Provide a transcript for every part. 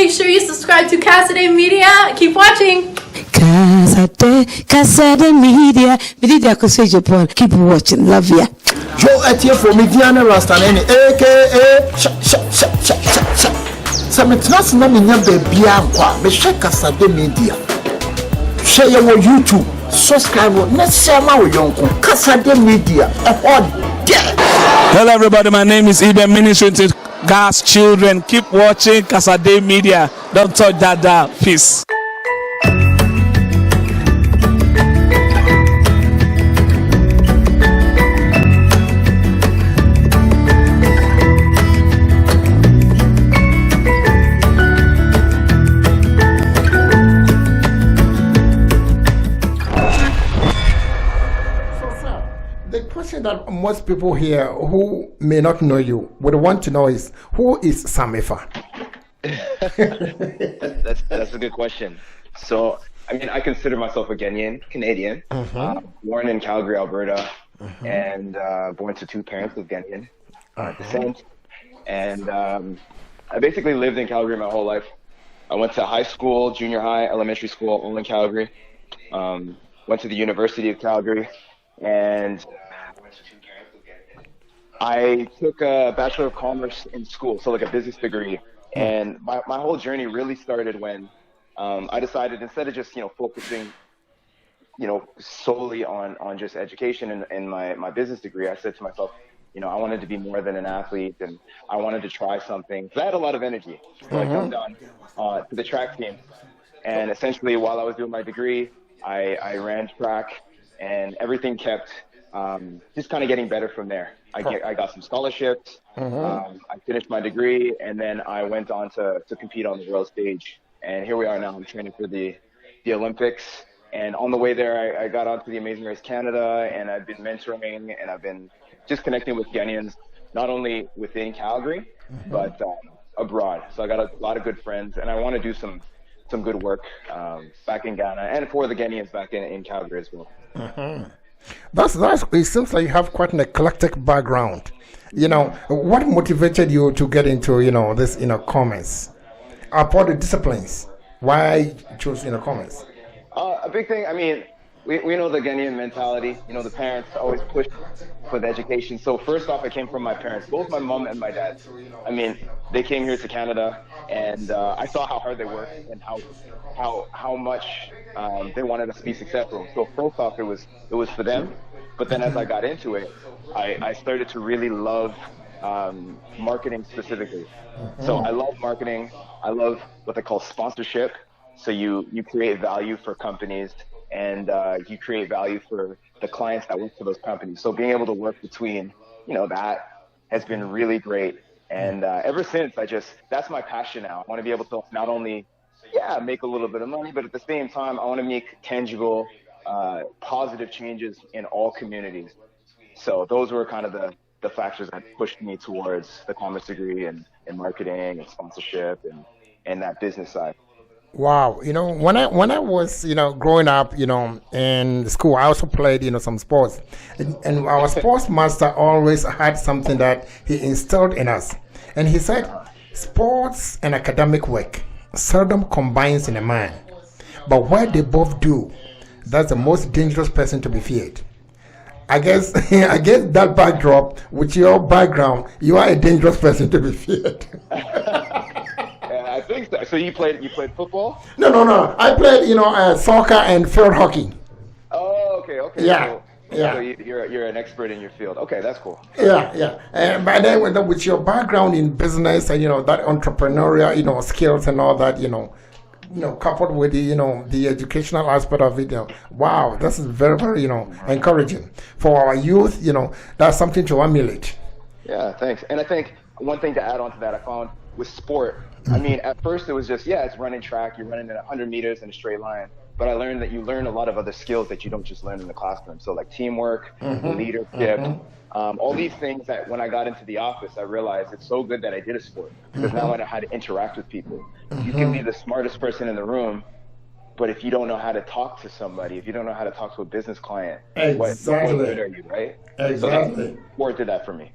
make sure you subscribe to Kasade Media. Keep watching. Kasade Media. Keep watching. Love ya. Joe Etienne for Mediana Rastaneni, aka Sametnas Namina Bianca, the Kasade Media. Share your YouTube, subscribe, let's share my uncle Kasade Media. Hello, everybody. My name is Effah, ministering to God's children. Keep watching Kasade Media. Don't touch that dial. Peace. That most people here who may not know you would want to know is, who is Sam Effah? That's a good question. So, I mean, I consider myself a Canadian, born in Calgary, Alberta, and born to two parents of Ghanaian descent. And I basically lived in Calgary my whole life. I went to high school, junior high, elementary school, all in Calgary. Went to the University of Calgary, and I took a Bachelor of Commerce in school, so like a business degree. And my whole journey really started when I decided, instead of just, focusing, solely on just education and my business degree, I said to myself, I wanted to be more than an athlete, and I wanted to try something. So I had a lot of energy. So I jumped on to the track team. And essentially, while I was doing my degree, I ran track, and everything kept just kind of getting better from there. I got some scholarships. I finished my degree, and then I went on to compete on the world stage. And here we are now. I'm training for the Olympics. And on the way there, I got onto the Amazing Race Canada, and I've been mentoring, and I've been just connecting with Ghanaians, not only within Calgary, but abroad. So I got a lot of good friends, and I want to do some good work back in Ghana and for the Ghanaians back in Calgary as well. That's nice. It seems like you have quite an eclectic background. What motivated you to get into, this, commerce? Apart the disciplines, why choose, commerce? A big thing, I mean, we know the Ghanaian mentality. The parents always push for the education. So first off, it came from my parents, both my mom and my dad. I mean, they came here to Canada, and I saw how hard they worked and how much they wanted us to be successful. So first off, it was for them. But then as I got into it, I started to really love marketing specifically. So I love marketing. I love what they call sponsorship. So you create value for companies, and you create value for the clients that work for those companies. So being able to work between, that has been really great. And ever since, that's my passion now. I want to be able to not only, make a little bit of money, but at the same time, I want to make tangible, positive changes in all communities. So those were kind of the factors that pushed me towards the commerce degree and marketing and sponsorship and that business side. Wow, when I was, growing up, in school, I also played, some sports, and our sports master always had something that he instilled in us, and he said, sports and academic work seldom combines in a man, but where they both do, that's the most dangerous person to be feared. I guess that backdrop, with your background, you are a dangerous person to be feared. I think so. So you played football? No. I played, soccer and field hockey. Oh, okay. Yeah. So you're an expert in your field. Okay, that's cool. Yeah. And by then, with your background in business and that entrepreneurial, skills and all that, coupled with the educational aspect of it, wow, this is very, very, encouraging for our youth. That's something to emulate. Yeah, thanks. And I think one thing to add on to that, I found with sport. I mean, at first it was just, it's running track. You're running at 100 meters in a straight line. But I learned that you learn a lot of other skills that you don't just learn in the classroom. So like teamwork, leadership, all these things that when I got into the office, I realized it's so good that I did a sport, because now I know how to interact with people. You can be the smartest person in the room, but if you don't know how to talk to somebody, if you don't know how to talk to a business client, what good are you, right? Exactly. So sport did that for me.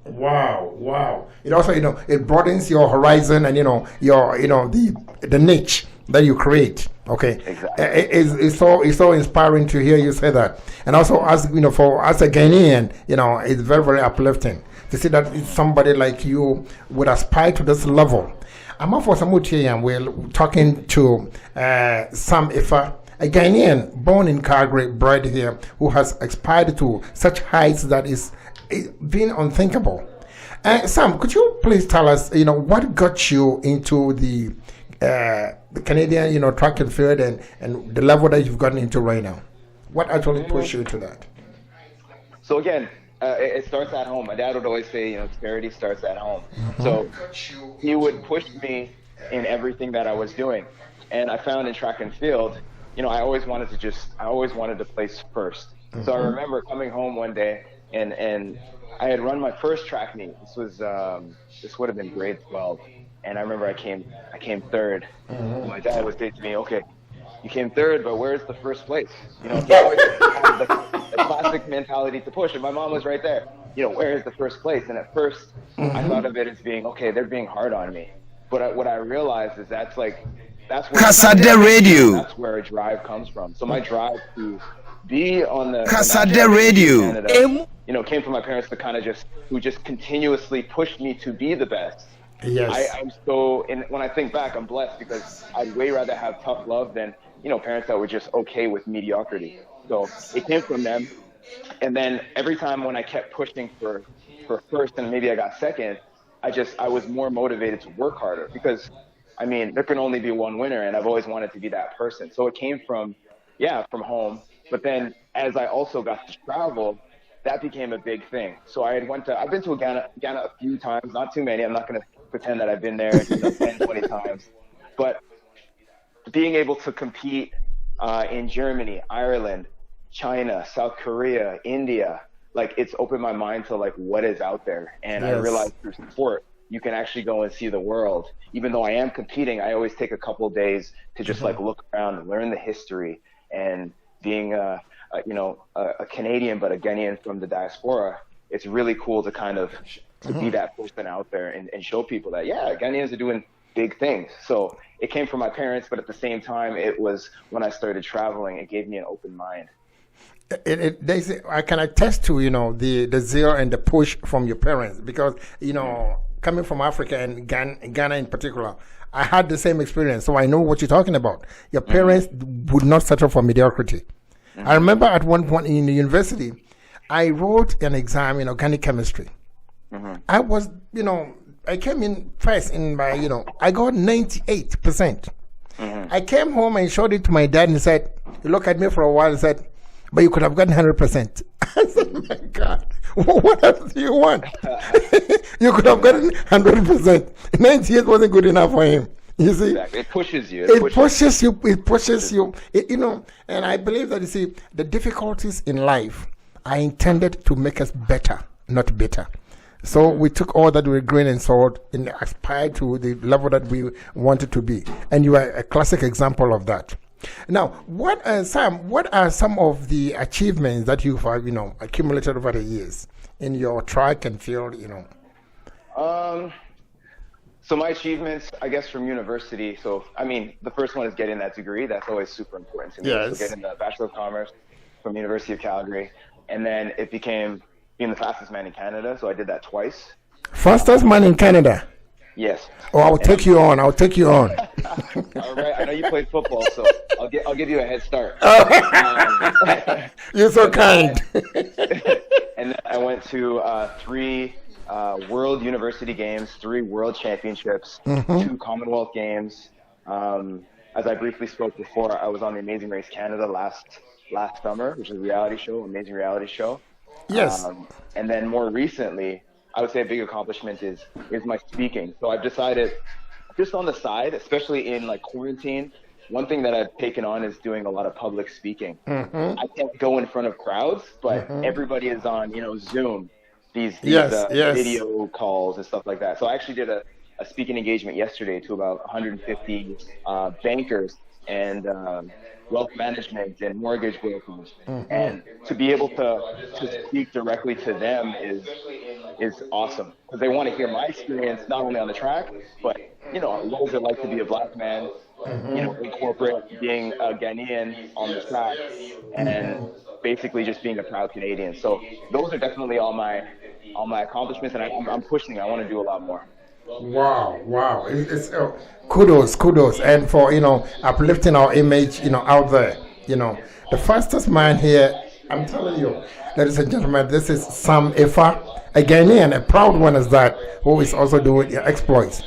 Wow, wow. It also, it broadens your horizon and, your, the niche that you create. Okay. Exactly. It's so inspiring to hear you say that. And also, as, for as a Ghanaian, it's very, very uplifting to see that somebody like you would aspire to this level. I'm up for some and we're talking to Sam Effah, a Ghanaian born in Calgary, bred here, who has aspired to such heights that is being unthinkable. Sam, could you please tell us, what got you into the Canadian, track and field and the level that you've gotten into right now? What actually pushed you into that? So again, it starts at home. My dad would always say, charity starts at home. So he would push me in everything that I was doing. And I found in track and field, I always wanted to place first. So I remember coming home one day and I had run my first track meet. This would have been grade 12. And I remember I came third. My dad would say to me, okay, you came third, but where's the first place? He always had the classic mentality to push, and my mom was right there. Where is the first place? And at first, I thought of it as being, okay, they're being hard on me. But what I realized is that's where Kasade Radio. That's where a drive comes from. So my drive to be on the Kasade Radio. Canada, came from my parents who just continuously pushed me to be the best. Yes. I'm so, and when I think back, I'm blessed because I'd way rather have tough love than, parents that were just okay with mediocrity. So it came from them. And then every time when I kept pushing for first and maybe I got second, I was more motivated to work harder because, there can only be one winner and I've always wanted to be that person. So it came from home. But then as I also got to travel, that became a big thing. So I've been to Ghana a few times, not too many. I'm not going to pretend that I've been there 10, 20 times. But being able to compete in Germany, Ireland, China, South Korea, India, it's opened my mind to what is out there. And I realized through sport, you can actually go and see the world. Even though I am competing, I always take a couple of days to just look around and learn the history. And being a Canadian, but a Ghanaian from the diaspora, it's really cool to kind of to be that person out there and show people that, Ghanaians are doing big things. So it came from my parents, but at the same time, it was when I started traveling, it gave me an open mind. I can attest to, the zeal and the push from your parents because, coming from Africa and Ghana in particular, I had the same experience. So I know what you're talking about. Your parents would not settle for mediocrity. I remember at one point in the university, I wrote an exam in organic chemistry. I was, I came in first in my, I got 98%. I came home and showed it to my dad and said, he looked at me for a while and said, but you could have gotten 100%. I said, my God, what else do you want? You could have gotten 100%. 98 wasn't good enough for him. You see, exactly. It pushes you. It pushes you. It pushes you. And I believe that, the difficulties in life are intended to make us better, not bitter. So we took all that with grain and salt and aspired to the level that we wanted to be. And you are a classic example of that. Now, Sam, what are some of the achievements that you've accumulated over the years in your track and field? So my achievements, I guess, from university. So, the first one is getting that degree. That's always super important to me. Yes. So getting the Bachelor of Commerce from University of Calgary. And then it became being the fastest man in Canada. So I did that twice. Fastest man in Canada? Yes. Oh, I'll take you on. All right. I know you played football, so I'll give you a head start. You're so kind. And then I went to 3 World University Games, 3 World Championships, 2 Commonwealth Games. As I briefly spoke before, I was on the Amazing Race Canada last summer, which is a reality show, amazing reality show. Yes. And then more recently, I would say a big accomplishment is my speaking. So I've decided, just on the side, especially in quarantine, one thing that I've taken on is doing a lot of public speaking. I can't go in front of crowds, but everybody is on, Zoom, these video calls and stuff like that. So I actually did a speaking engagement yesterday to about 150 bankers and wealth management and mortgage brokers. And to be able to speak directly to them is awesome because they want to hear my experience not only on the track, but what does it like to be a black man, in corporate, being a Ghanaian on the track, and basically just being a proud Canadian. So those are definitely all my accomplishments, and I'm pushing. I want to do a lot more. Wow. It's kudos, and for uplifting our image, out there. The fastest man here. I'm telling you, ladies and gentlemen, this is Sam Effah, a Ghanaian, a proud one as that, who is also doing exploits.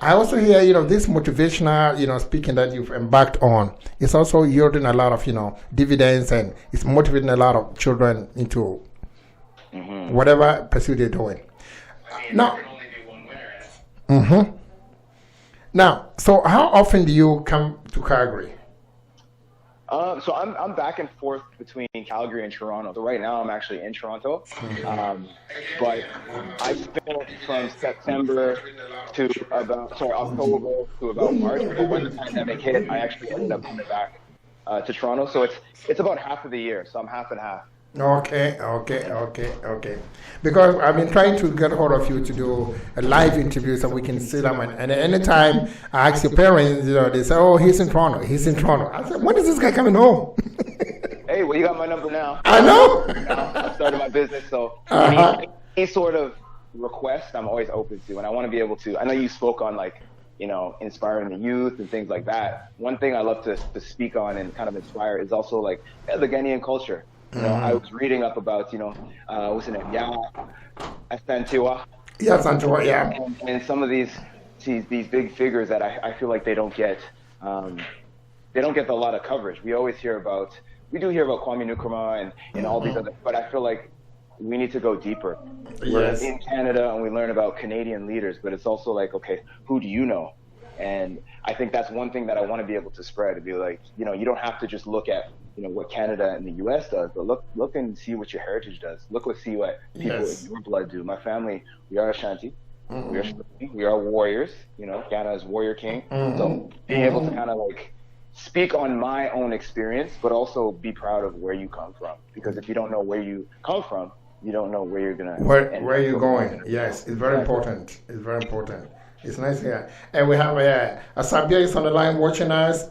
I also hear, this motivational, speaking that you've embarked on is also yielding a lot of, dividends, and it's motivating a lot of children into whatever pursuit they're doing. Now, Now, so how often do you come to Calgary? So I'm back and forth between Calgary and Toronto. So right now I'm actually in Toronto, but I spent from September to October to about March. But when the pandemic hit, I actually ended up coming back to Toronto. So it's about half of the year. So I'm half and half. Okay. Because I've been trying to get hold of you to do a live interview so we can sit them. And anytime I ask your parents, they say, "Oh, he's in Toronto. He's in Toronto." I said, "When is this guy coming home?" Hey, well, you got my number now. I know. I started my business, so any sort of request I'm always open to, and I want to be able to. I know you spoke on inspiring the youth and things like that. One thing I love to speak on and kind of inspire is also the Ghanaian culture. I was reading up about, what's the name? Asantewa. Yeah, Asantewa, yeah. And some of these big figures that I feel like they don't get a lot of coverage. We do hear about Kwame Nkrumah and all these other, but I feel like we need to go deeper. Yes. We're in Canada and we learn about Canadian leaders, but it's also okay, who do you know? And I think that's one thing that I want to be able to spread, to be you don't have to just look at what Canada and the U.S. does, but look and see what your heritage does. See what people in your blood do. My family, we are Ashanti, we are warriors. Ghana is warrior king. So being able to kind of speak on my own experience, but also be proud of where you come from. Because if you don't know where you come from, you don't know where you're gonna where you're going. Yes, it's very important. It's very important. It's nice here. And we have Asabia is on the line watching us.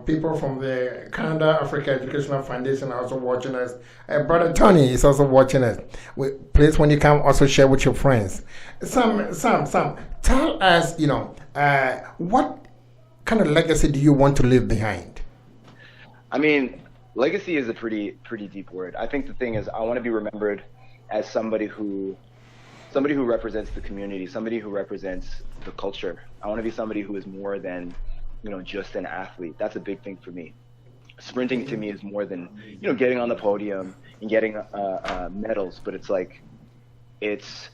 People from the Canada Africa Educational Foundation are also watching us. Brother Tony is also watching us. Please, when you come, also share with your friends. Sam, tell us, what kind of legacy do you want to leave behind? I mean, legacy is a pretty deep word. I think the thing is, I want to be remembered as somebody who represents the community, somebody who represents the culture. I want to be somebody who is more than, just an athlete. That's a big thing for me. Sprinting to me is more than, getting on the podium and getting medals, but it's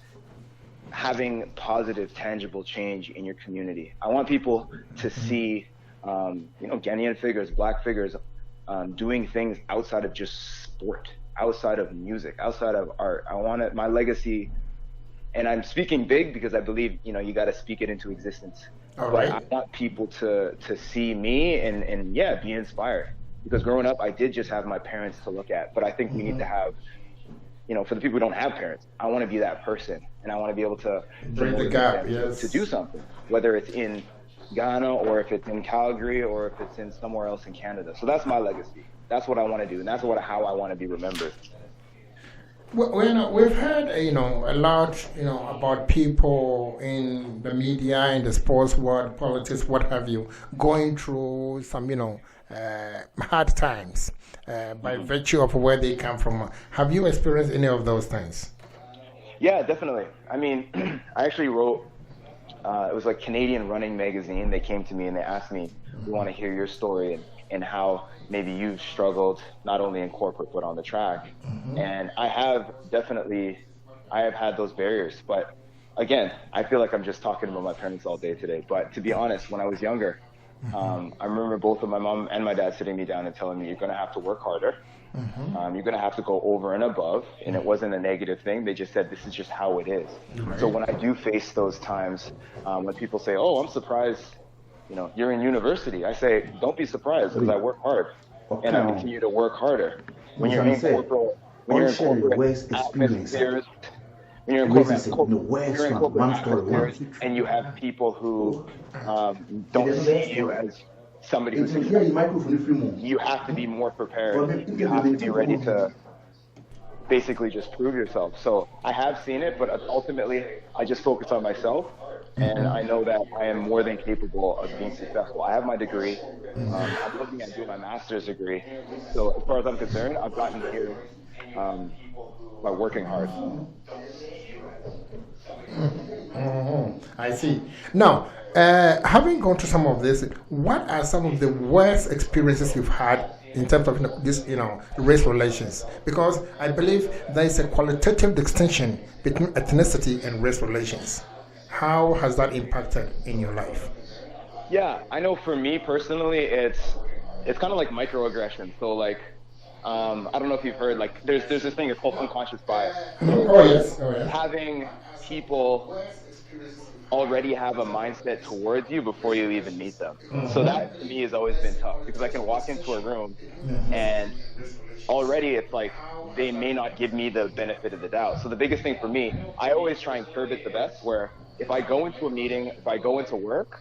having positive, tangible change in your community. I want people to see, Ghanaian figures, black figures, doing things outside of just sport, outside of music, outside of art. I want my legacy. And I'm speaking big because I believe, you got to speak it into existence. All but right. I want people to see me and be inspired. Because growing up, I did just have my parents to look at. But I think we need to have, for the people who don't have parents, I want to be that person. And I want to be able to bridge the gap, to do something. Whether it's in Ghana or if it's in Calgary or if it's in somewhere else in Canada. So that's my legacy. That's what I want to do. And that's how I want to be remembered. Well, we've heard, a lot, about people in the media, in the sports world, politics, what have you, going through some, hard times by virtue of where they come from. Have you experienced any of those things? Yeah, definitely. I mean, I actually wrote, it was Canadian Running Magazine. They came to me and they asked me, we want to hear your story and how maybe you've struggled not only in corporate but on the track. And I have had those barriers. But again, I feel like I'm just talking about my parents all day today. But to be honest, when I was younger, I remember both of my mom and my dad sitting me down and telling me, you're going to have to work harder. You're going to have to go over and above. And it wasn't a negative thing. They just said, this is just how it is. So when I do face those times, when people say, oh, I'm surprised, you're in university, I say, don't be surprised because I work hard and I continue to work harder. When you're in corporate atmospheres, when you're in corporate affairs and you have people who don't see you as somebody who's successful, you have to be more prepared. You have to be ready to basically just prove yourself. So I have seen it, but ultimately I just focus on myself, and I know that I am more than capable of being successful. I have my degree. I'm looking at doing my master's degree. So as far as I'm concerned, I've gotten here by working hard. I see. Now, having gone through some of this, what are some of the worst experiences you've had in terms of this, race relations? Because I believe there is a qualitative distinction between ethnicity and race relations. How has that impacted in your life? Yeah, I know for me personally, it's kind of like microaggression. So like, I don't know if you've heard, like there's this thing, it's called unconscious bias. Oh yes. Having people already have a mindset towards you before you even meet them. So that to me has always been tough, because I can walk into a room and already it's like they may not give me the benefit of the doubt. So the biggest thing for me, I always try and curb it the best, where if I go into a meeting, if I go into work,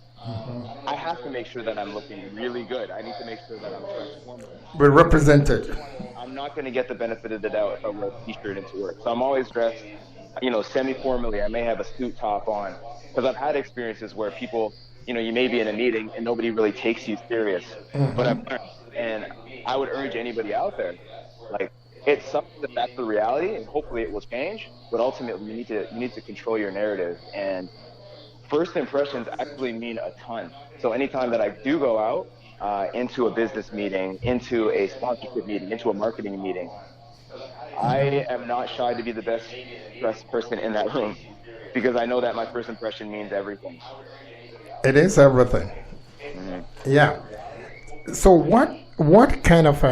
I have to make sure that I'm looking really good. I need to make sure that I'm transformative. We're represented. I'm not going to get the benefit of the doubt if I wear a t-shirt into work. So I'm always dressed, semi-formally. I may have a suit top on, because I've had experiences where people, you may be in a meeting and nobody really takes you serious. But I've learned, and I would urge anybody out there, like, it's something that's the reality, and hopefully it will change. But ultimately, you need to control your narrative, and first impressions actually mean a ton. So anytime that I do go out into a business meeting, into a sponsorship meeting, into a marketing meeting, I am not shy to be the best dressed person in that room, because I know that my first impression means everything. It is everything. Yeah. So what kind of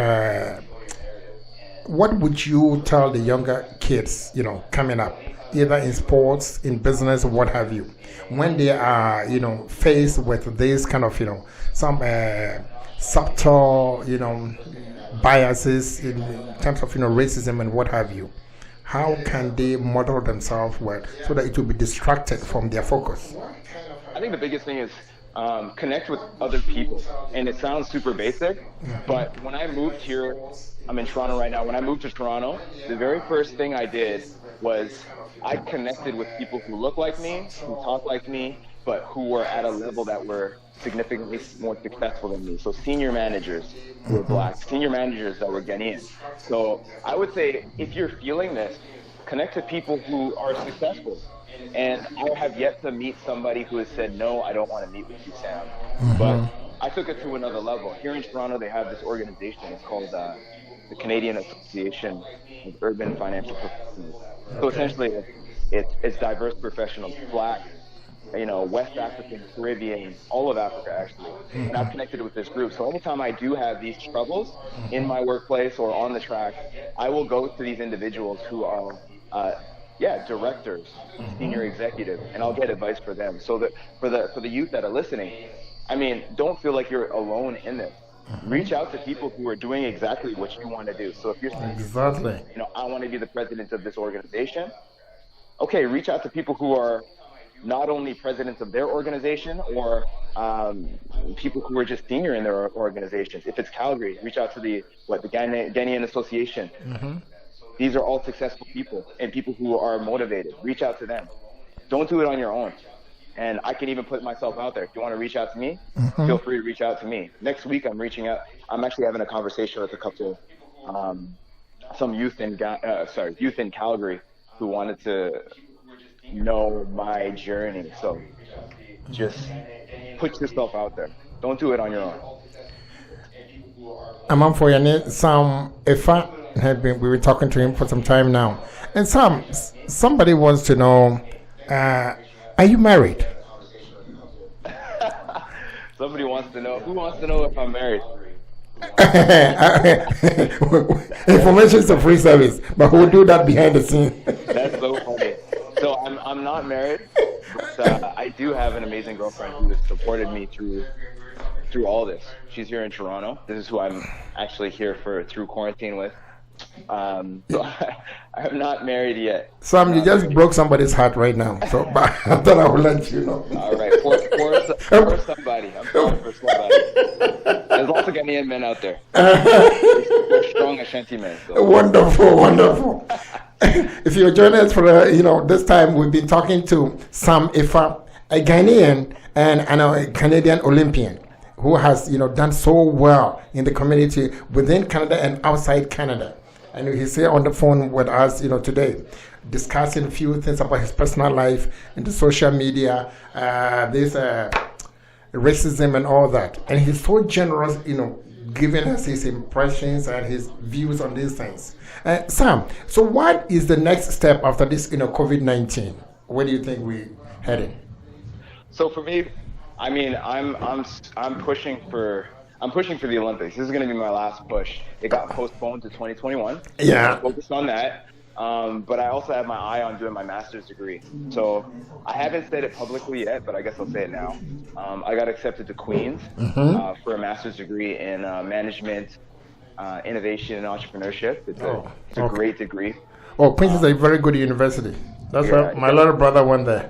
what would you tell the younger kids, coming up, either in sports, in business, what have you, when they are, faced with this kind of, some subtle, biases in terms of, racism and what have you? How can they model themselves well so that it will be distracted from their focus? I think the biggest thing is connect with other people. And it sounds super basic, but when I moved here, I'm in Toronto right now. When I moved to Toronto, the very first thing I did was I connected with people who look like me, who talk like me, but who were at a level that were significantly more successful than me. So senior managers who were black, senior managers that were Ghanaian. So I would say, if you're feeling this, connect to people who are successful. And I have yet to meet somebody who has said, no, I don't want to meet with you, Sam. But I took it to another level. Here in Toronto, they have this organization. It's called the Canadian Association of Urban Financial Professionals. So essentially, it's diverse professionals, black, West African, Caribbean, all of Africa, actually. And I've connected with this group. So anytime I do have these troubles in my workplace or on the track, I will go to these individuals who are directors, senior executives, and I'll get advice for them. So that for the youth that are listening, don't feel like you're alone in this. Reach out to people who are doing exactly what you want to do. So if you're saying, I want to be the president of this organization, okay, reach out to people who are not only presidents of their organization or people who are just senior in their organizations. If it's Calgary, reach out to the Ghanaian Association. These are all successful people and people who are motivated. Reach out to them. Don't do it on your own. And I can even put myself out there. If you want to reach out to me, feel free to reach out to me. Next week, I'm reaching out. I'm actually having a conversation with a couple, some youth in Calgary who wanted to know my journey. So just put yourself out there. Don't do it on your own. I'm for your name, Sam Effah. We've been talking to him for some time now. And Sam, somebody wants to know, are you married? Somebody wants to know. Who wants to know if I'm married? Information is a free service, but we'll do that behind the scenes. That's so funny. So I'm not married, but I do have an amazing girlfriend who has supported me through all this. She's here in Toronto. This is who I'm actually here through quarantine with. So I'm not married yet. Sam, you just broke somebody's heart right now. So but I thought I would let you know. All right, for somebody. I'm sorry for somebody. There's lots of Ghanaian men out there. We're strong Ashanti men. So. Wonderful. If you're joining us for this time, we've been talking to Sam Effah, a Ghanaian and a Canadian Olympian who has done so well in the community within Canada and outside Canada. And he's here on the phone with us, today, discussing a few things about his personal life and the social media, this racism and all that. And he's so generous, giving us his impressions and his views on these things. Sam, so what is the next step after this, COVID-19? Where do you think we're heading? So for me, I mean, I'm pushing for the Olympics. This is going to be my last push. It got postponed to 2021. Yeah. I'm focused on that. But I also have my eye on doing my master's degree. So I haven't said it publicly yet, but I guess I'll say it now. I got accepted to Queen's for a master's degree in management, innovation, and entrepreneurship. It's a great degree. Oh, Queen's is a very good university. That's why my little brother went there.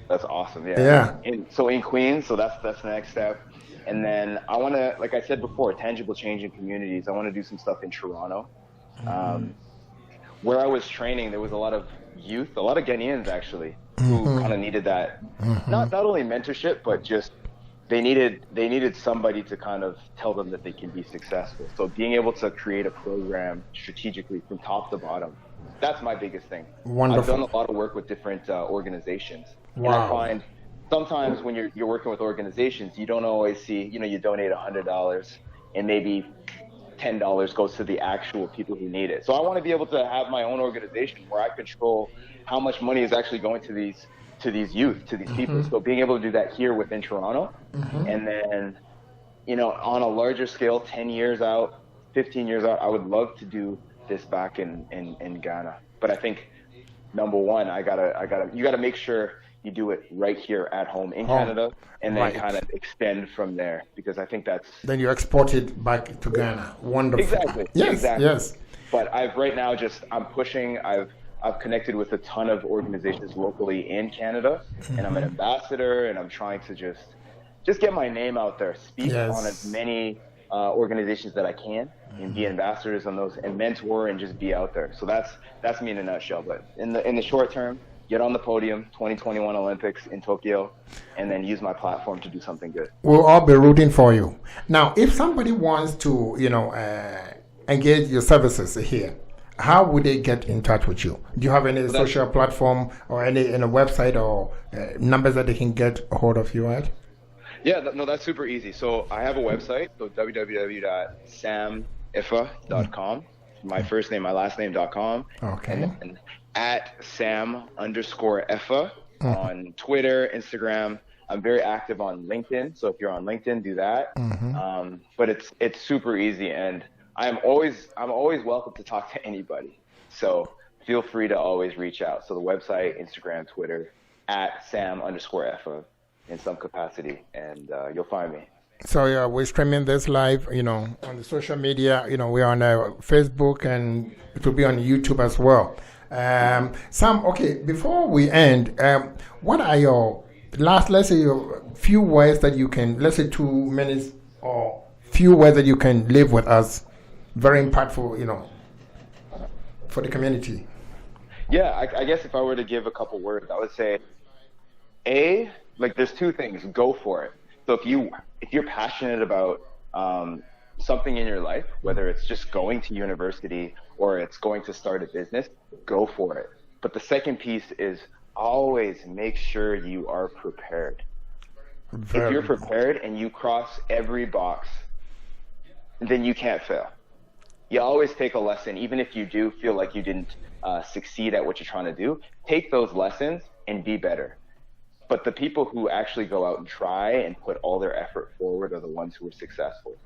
That's awesome. Yeah. So in Queens, so that's the next step. And then I want to, like I said before, tangible change in communities. I want to do some stuff in Toronto. Where I was training, there was a lot of youth, a lot of Ghanaians actually, who kind of needed that, not only mentorship, but just they needed somebody to kind of tell them that they can be successful. So being able to create a program strategically from top to bottom, that's my biggest thing. Wonderful. I've done a lot of work with different organizations. Wow. And I find sometimes when you're working with organizations, you don't always see, you donate $100 and maybe $10 goes to the actual people who need it. So I want to be able to have my own organization where I control how much money is actually going to these youth, to these people. So being able to do that here within Toronto, and then, on a larger scale, 10 years out, 15 years out, I would love to do this back in Ghana. But I think number one, you gotta make sure you do it right here at home in Canada, and then kind of extend from there, because I think that's... Then you export it back to Ghana. Wonderful. Exactly. Yes, exactly. yes. But I'm pushing, I've connected with a ton of organizations locally in Canada, and I'm an ambassador, and I'm trying to just get my name out there, speak on as many organizations that I can, and be ambassadors on those, and mentor, and just be out there. So that's me in a nutshell. But in the short term, get on the podium, 2021 Olympics in Tokyo, and then use my platform to do something good. We'll all be rooting for you. Now, if somebody wants to, engage your services here, how would they get in touch with you? Do you have any social platform or any website or numbers that they can get a hold of you at? Yeah, that's super easy. So I have a website, so www.sameffah.com. My first name, my last name.com. Okay. And then at Sam_Effah on Twitter, Instagram. I'm very active on LinkedIn. So if you're on LinkedIn, do that. But it's super easy, and I'm always welcome to talk to anybody. So feel free to always reach out. So the website, Instagram, Twitter, at Sam_Effah in some capacity, and you'll find me. So yeah, we're streaming this live, on the social media. We're on Facebook, and it will be on YouTube as well. Sam, okay, before we end, what are your let's say your few words that you can, let's say 2 minutes or few words that you can leave with us, very impactful, for the community? Yeah, I guess if I were to give a couple words, I would say, there's 2 things. Go for it. So if you're passionate about something in your life, whether it's just going to university or it's going to start a business, go for it. But the second piece is always make sure you are prepared. If you're prepared and you cross every box, then you can't fail. You always take a lesson, even if you do feel like you didn't succeed at what you're trying to do. Take those lessons and be better. But the people who actually go out and try and put all their effort forward are the ones who are successful.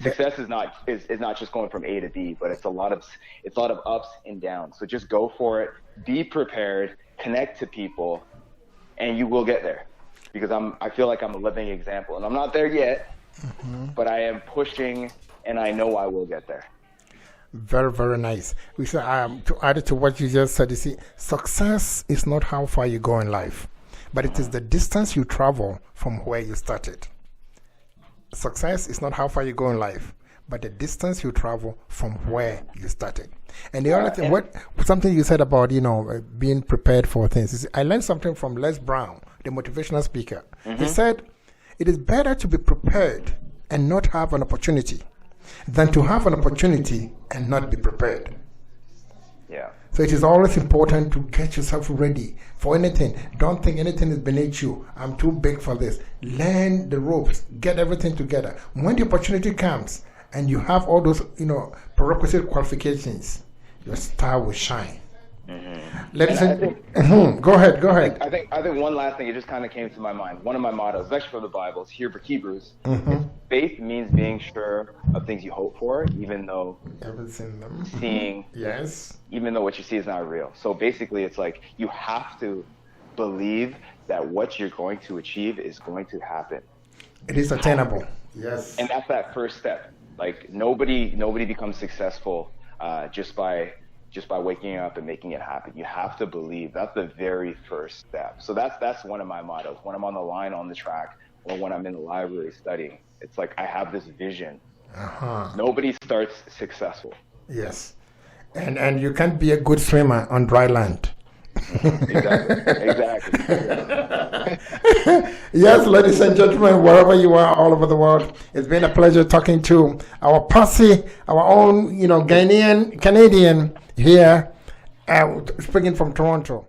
Success is not just going from A to B, but it's a lot of ups and downs. So just go for it, be prepared, connect to people, and you will get there. Because I feel like I'm a living example, and I'm not there yet, but I am pushing, and I know I will get there. Very, very nice. We say, to add to what you just said, you see, success is not how far you go in life, but it is the distance you travel from where you started. Success is not how far you go in life, but the distance you travel from where you started. And the other thing, something you said about, being prepared for things. Is, I learned something from Les Brown, the motivational speaker. He said, it is better to be prepared and not have an opportunity than to have an opportunity and not be prepared. Yeah. So it is always important to get yourself ready for anything. Don't think anything is beneath you. I'm too big for this. Learn the ropes. Get everything together. When the opportunity comes and you have all those, prerequisite qualifications, your star will shine. Ladies and go ahead. I think one last thing, it just kind of came to my mind. One of my mottos, it's actually from the Bible, it's here for Hebrews. Faith means being sure of things you hope for, even though seeing, even though what you see is not real. So basically, it's like you have to believe that what you're going to achieve is going to happen. It is attainable. Yes. And that's that first step. Like nobody becomes successful just by waking up and making it happen. You have to believe. That's the very first step. So that's one of my mottos. When I'm on the line on the track, or when I'm in the library studying, it's like I have this vision. Nobody starts successful. Yes, and you can't be a good swimmer on dry land. Exactly. Yes, ladies and gentlemen, wherever you are all over the world, it's been a pleasure talking to our posse, our own, Ghanaian Canadian here, speaking from Toronto.